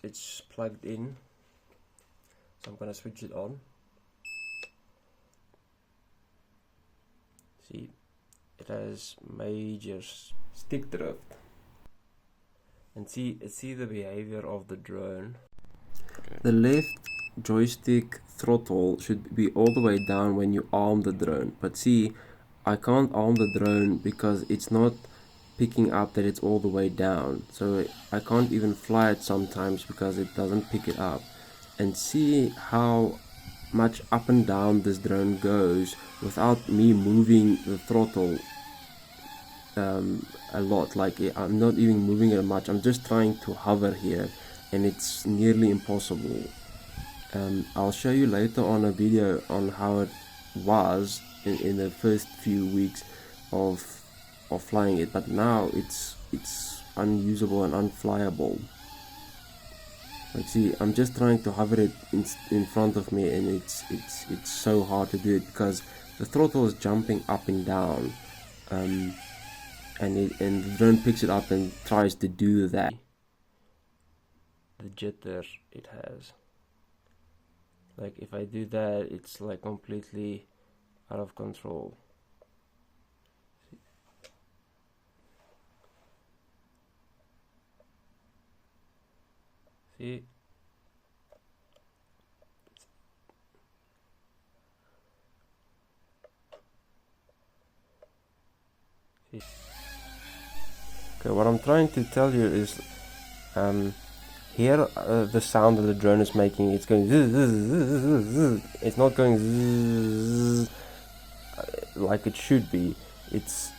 it's plugged in, so I'm gonna switch it on. See, it has major stick drift, and see the behavior of the drone. Okay. The left joystick throttle should be all the way down when you arm the drone, but see, I can't arm the drone because it's not picking up that it's all the way down, so I can't even fly it sometimes because it doesn't pick it up. And see how much up and down this drone goes without me moving the throttle a lot. Like, I'm not even moving it much, I'm just trying to hover here, and it's nearly impossible. I'll show you later on a video on how it was in the first few weeks of flying it, but now it's unusable and unflyable. Like, see, I'm just trying to hover it in front of me, and it's so hard to do it because the throttle is jumping up and down, and the drone picks it up and tries to do that. The jitter it has. Like, if I do that, it's like completely out of control. See? See? Okay, what I'm trying to tell you is, here the sound that the drone is making, it's going zzz, zzz, zzz, zzz, zzz. It's not going zzz, like it should be. It's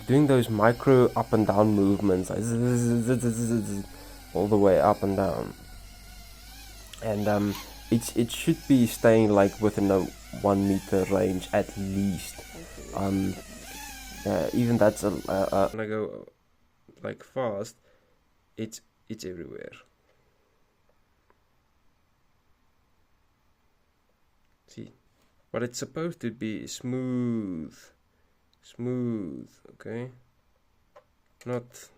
doing those micro up and down movements, like zzz, zzz, zzz, zzz, zzz, all the way up and down. And it should be staying like within a 1 meter range at least. Even that's when I go like fast, it's everywhere. See, but it's supposed to be smooth, okay? Not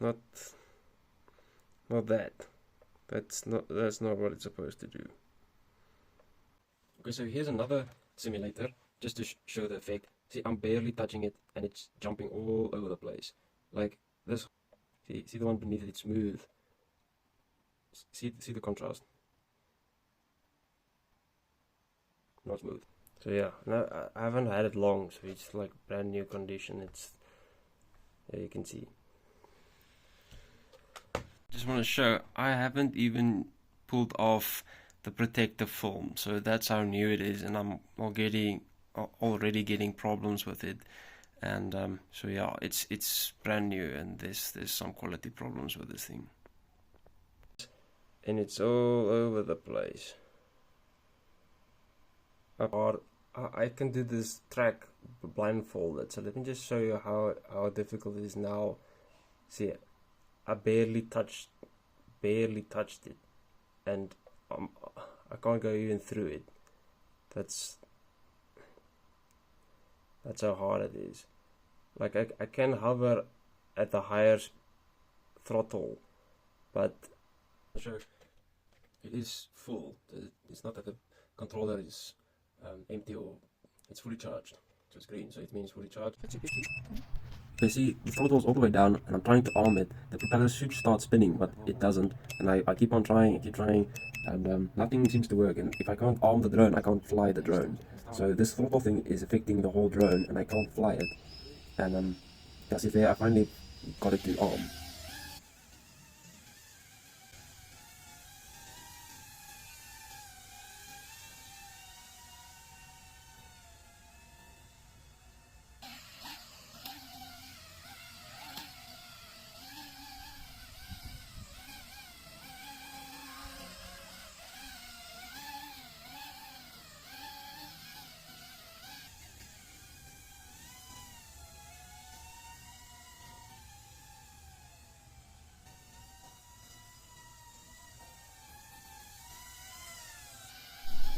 that. That's not what it's supposed to do. Okay, so here's another simulator just to show the effect. See, I'm barely touching it, and it's jumping all over the place. Like this. See the one beneath it, it's smooth. See the contrast. Not smooth. So yeah, no, I haven't had it long, so it's like brand new condition. It's, you can see. Just want to show, I haven't even pulled off the protective film, so that's how new it is, and I'm already getting problems with it. And so yeah, it's brand new, and there's some quality problems with this thing, and it's all over the place. I can do this track blindfolded, so let me just show you how difficult it is now. See, I barely touched it, and I can't go even through it. That's how hard it is. Like, I can hover at the higher throttle, but sure, it is full. It's not that the controller is empty, or it's fully charged. So it's green, so it means fully charged. You see, the throttle's all the way down, and I'm trying to arm it. The propeller should start spinning, but it doesn't. And I keep on trying, and nothing seems to work. And if I can't arm the drone, I can't fly the drone. So this throttle thing is affecting the whole drone, and I can't fly it. And that's it there, I finally got it to arm.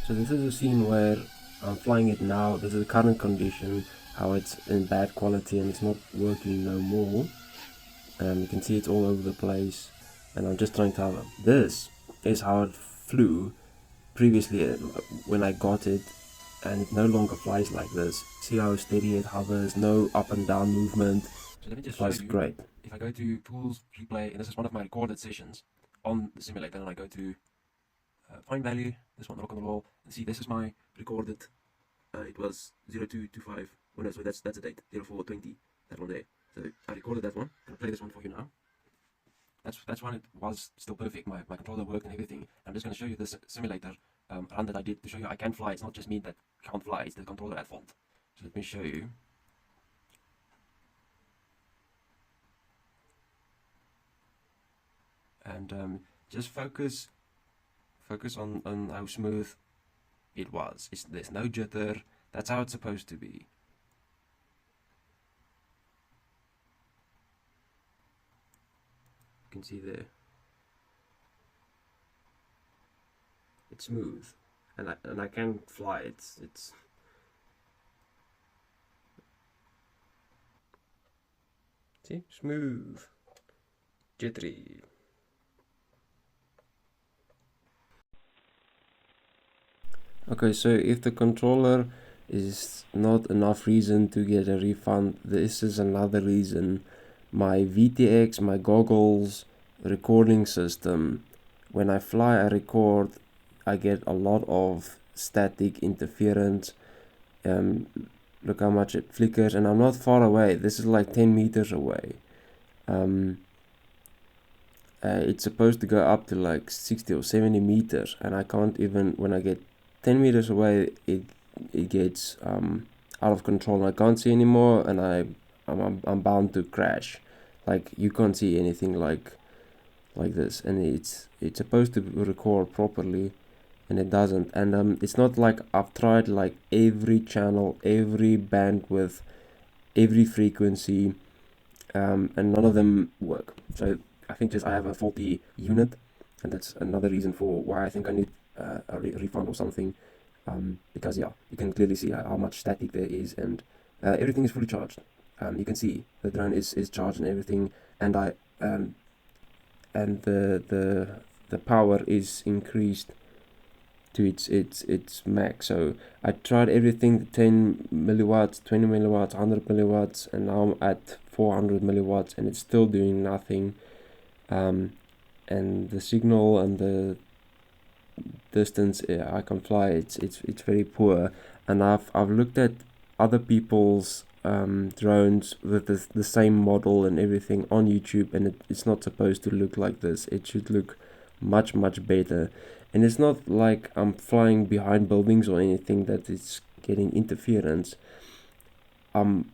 So this is a scene where I'm flying it now. This is the current condition, how it's in bad quality and it's not working no more. You can see it's all over the place, and I'm just trying to have this is how it flew previously when I got it, and it no longer flies like this. See how steady it hovers, no up and down movement. So let me just show you. Great. If I go to Tools, Replay, and this is one of my recorded sessions on the simulator, and I go to Find Value, this one, Rock on the Roll, and see this is my recorded. It was 0225. Oh no, so that's a date, 0420. That one there. So I recorded that one. I'm gonna play this one for you now. That's when it was still perfect. My controller worked and everything. I'm just going to show you this simulator run that I did to show you I can fly. It's not just me that can't fly, it's the controller at fault. So let me show you. And just focus on how smooth it was. There's no jitter. That's how it's supposed to be. You can see there. It's smooth, and I can fly. It's see, smooth, jittery. Okay, so if the controller is not enough reason to get a refund, this is another reason. My VTX, my goggles, recording system, when I fly I record, I get a lot of static interference. Look how much it flickers, and I'm not far away. This is like 10 meters away. It's supposed to go up to like 60 or 70 meters, and I can't even, when I get 10 meters away, it gets out of control, and I can't see anymore, and I'm bound to crash. Like, you can't see anything like this, and it's supposed to record properly, and it doesn't. And it's not like I've tried like every channel, every bandwidth, every frequency, and none of them work. So I think just I have a faulty unit, and that's another reason for why I think I need a refund or something. Because yeah, you can clearly see how much static there is, and everything is fully charged. You can see the drone is charged and everything, and the power is increased to its max. So I tried everything, 10 milliwatts, 20 milliwatts, 100 milliwatts, and now I'm at 400 milliwatts, and it's still doing nothing. And the signal and the distance I can fly, it's very poor. And I've looked at other people's drones with the same model and everything on YouTube, and it's not supposed to look like this. It should look much better. And it's not like I'm flying behind buildings or anything that it's getting interference. I'm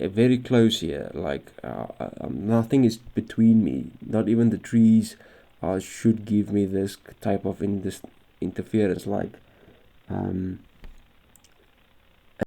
very close here. Like nothing is between me. Not even the trees should give me this type of interference. Like